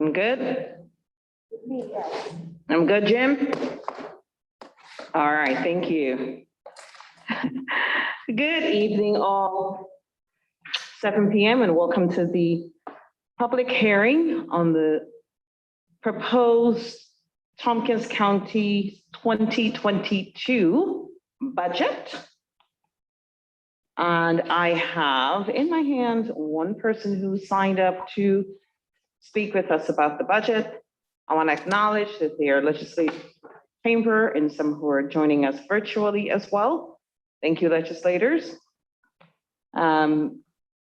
I'm good. I'm good, Jim. All right, thank you. Good evening, all. 7 p.m. and welcome to the public hearing on the proposed Tompkins County 2022 budget. And I have in my hand one person who signed up to speak with us about the budget. I want to acknowledge that they are legislative chamber and some who are joining us virtually as well. Thank you, legislators.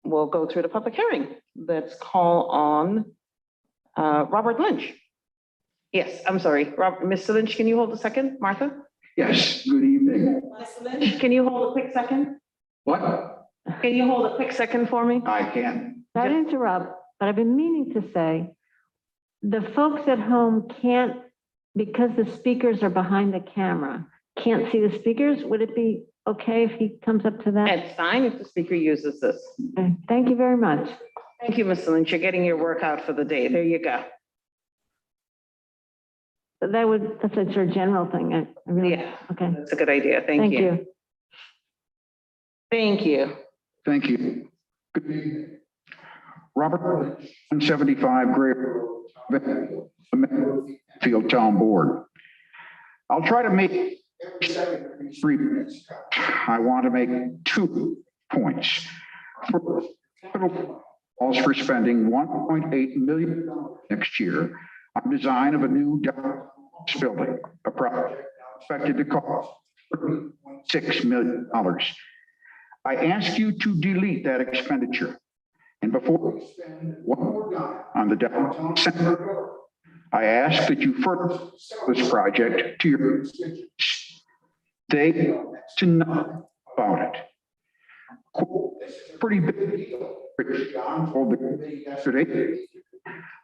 We'll go through the public hearing. Let's call on Robert Lynch. Yes, I'm sorry. Mr. Lynch, can you hold a second? Martha? Yes, good evening. Mr. Lynch, can you hold a quick second? What? Can you hold a quick second for me? I can. Not to interrupt, but I've been meaning to say, the folks at home can't, because the speakers are behind the camera, can't see the speakers. Would it be okay if he comes up to that? It's fine if the speaker uses this. Okay, thank you very much. Thank you, Mr. Lynch. You're getting your workout for the day. There you go. That's a sort of general thing. I really, Yeah, okay. that's a good idea. Thank you. Thank you. Thank you. Good evening. Robert, 175 Grave Field Town Board. I'll try to make 3 minutes. I want to make 2 points. First, capital calls for spending $1.8 million next year on design of a new building, a project expected to cost $6 million. I ask you to delete that expenditure. And before we spend one more dime on the downtown center, I ask that you first sell this project to your constituents. They know to know about it. Quote, this is a pretty big deal. Rich John told the committee yesterday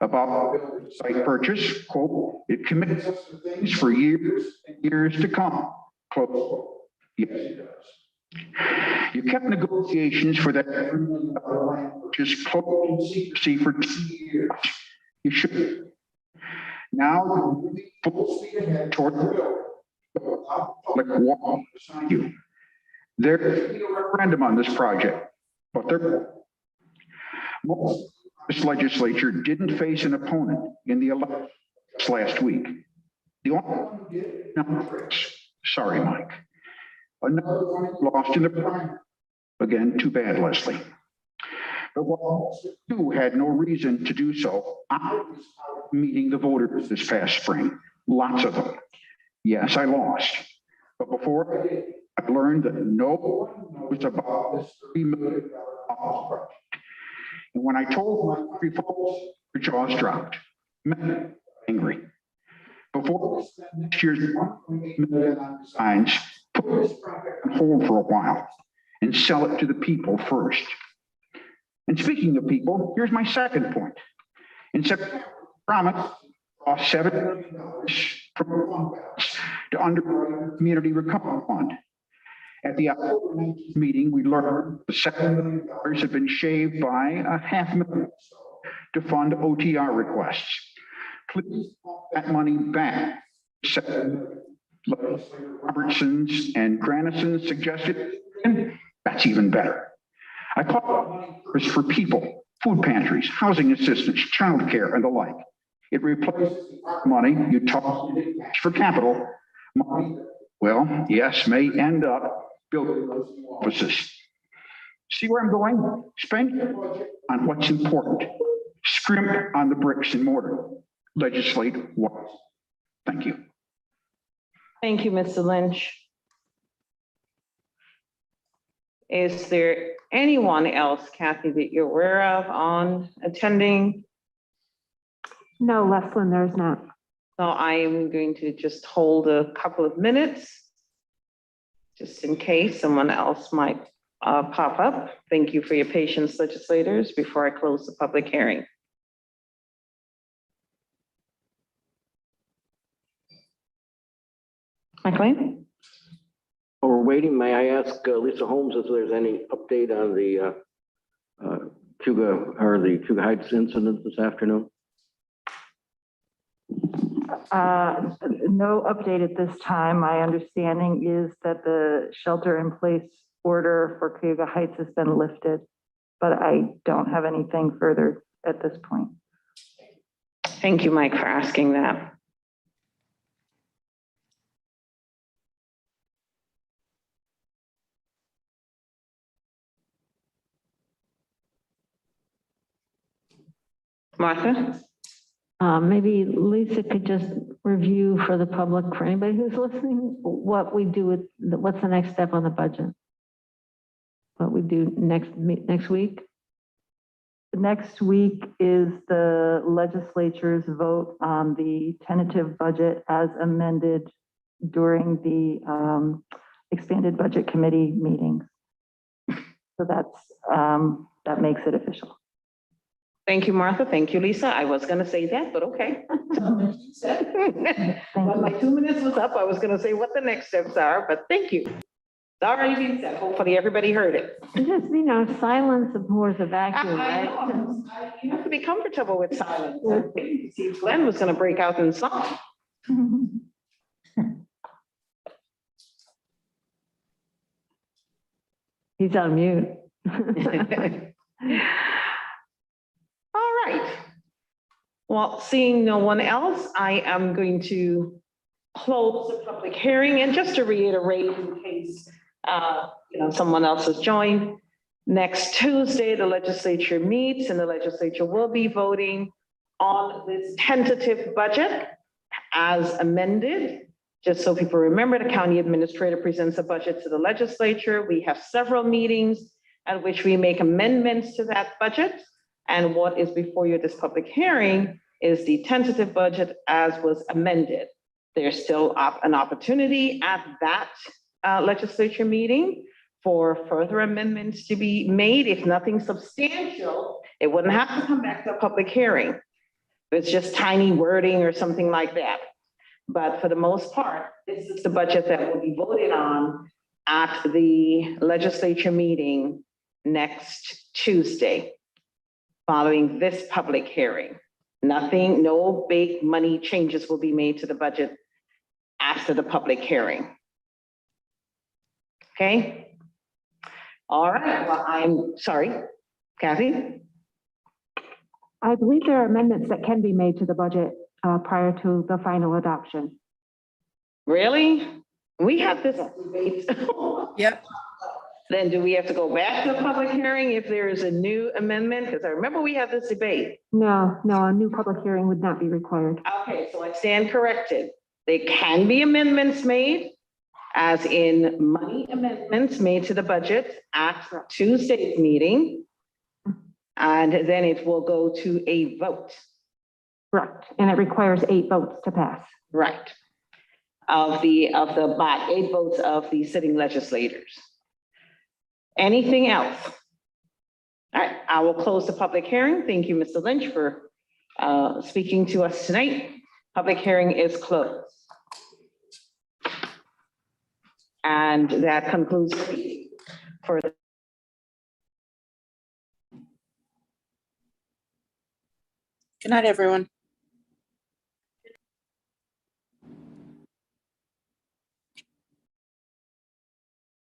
about the site purchase. Quote, it commits us to things for years and years to come. Close quote. Yes, it does. You kept negotiations for that just close secrecy for 2 years. You should. Now, full speed ahead toward the public wall beside you. There's a referendum on this project, but this legislature didn't face an opponent in the election last week. The only one who did, sorry, Mike. Another one lost in the primary. Again, too bad, Leslie. But while you had no reason to do so, I was out meeting the voters this past spring, lots of them. Yes, I lost. But before I did, I learned that no one knows about this $3 million project. And when I told my three folks, their jaws dropped. Many angry. Before we spend next year's $1.8 million on designs, put this project on hold for a while and sell it to the people first. And speaking of people, here's my second point. In September, promise $7 million from fund balance to underwrite community recovery fund. At the October 19th meeting, we learned the $7 million had been shaved by $500,000 to fund OTR requests. Please pump that money back. Legislator Robertson's and Granison's suggested, that's even better. I call money for people, food pantries, housing assistance, childcare, and the like. It replaces money you toss for capital. Money, well, yes, may end up building those new offices. See where I'm going? Spend your budget on what's important. Scrimp on the bricks and mortar. Legislate what? Thank you. Thank you, Mr. Lynch. Is there anyone else, Kathy, that you're aware of on attending? No, Leslin, there's not. So I am going to just hold a couple of minutes, just in case someone else might pop up. Thank you for your patience, legislators, before I close the public hearing. McLean? While we're waiting, may I ask Lisa Holmes if there's any update on the Cuba Heights incident this afternoon? No update at this time. My understanding is that the shelter in place order for Cayuga Heights has been lifted, but I don't have anything further at this point. Thank you, Mike, for asking that. Martha? Maybe Lisa could just review for the public, for anybody who's listening, what we do with, what's the next step on the budget? What we do next week? Next week is the legislature's vote on the tentative budget as amended during the expanded budget committee meetings. So that makes it official. Thank you, Martha. Thank you, Lisa. I was gonna say that, but okay. When my 2 minutes was up, I was gonna say what the next steps are, but thank you. It's already been said. Hopefully everybody heard it. It's just, silence abhors a vacuum, I right? know. You have to be comfortable with silence. See, Glenn was gonna break out in song. He's on mute. All right. Well, seeing no one else, I am going to close the public hearing. And just to reiterate, in case someone else has joined, next Tuesday, the legislature meets and the legislature will be voting on this tentative budget as amended. Just so people remember, the county administrator presents a budget to the legislature. We have several meetings at which we make amendments to that budget. And what is before you at this public hearing is the tentative budget as was amended. There's still an opportunity at that legislature meeting for further amendments to be made. If nothing substantial, it wouldn't have to come back to a public hearing. It's just tiny wording or something like that. But for the most part, this is the budget that will be voted on at the legislature meeting next Tuesday, following this public hearing. Nothing, no big money changes will be made to the budget after the public hearing. Okay? All right, well, I'm sorry, Kathy? I believe there are amendments that can be made to the budget prior to the final adoption. Really? We have this debate. Yep. Then do we have to go back to the public hearing if there is a new amendment? Because I remember we had this debate. No, a new public hearing would not be required. Okay, so I stand corrected. There can be amendments made, as in money amendments made to the budget at Tuesday's meeting. And then it will go to a vote. Correct. And it requires 8 votes to pass. Right. By 8 votes of the sitting legislators. Anything else? All right, I will close the public hearing. Thank you, Mr. Lynch, for speaking to us tonight. Public hearing is closed. And that concludes the meeting for Good night, everyone.